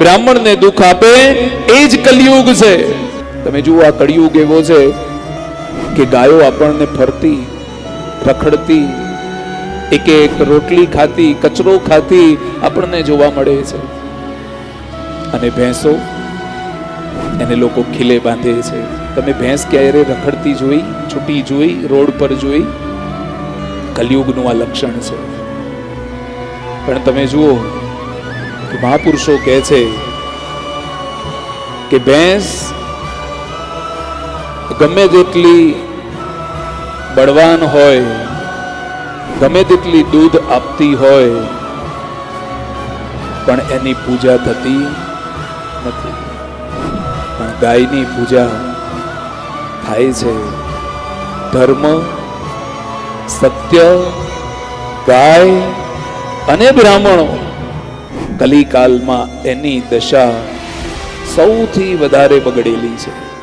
બ્રાહ્મણને દુઃખ આપે એ જ કલિયુગ છે. તમે જુઓ આ કળિયુગ એવો છે કે ગાયો આપણને ફરતી રખડતી એક એક રોટલી ખાતી કચરો ખાતી આપણને જોવા મળે છે. અને ભેંસો એને લોકો ખીલે બાંધે છે. તમે ભેંસ ક્યારે રખડતી જોઈ, છૂટી જોઈ, રોડ પર જોઈ? કલિયુગનું આ લક્ષણ છે. પણ તમે જુઓ કે મહાપુરુષો કહે છે કે ભેંસ ગમે તેટલી બળવાન હોય, ગમે તેટલી દૂધ આપતી હોય, પણ એની પૂજા થતી નથી. પણ ગાયની પૂજા થાય છે. ધર્મ, સત્ય, ગાય અને બ્રાહ્મણો, કલિકાલમાં એની દશા સૌથી વધારે બગડેલી છે.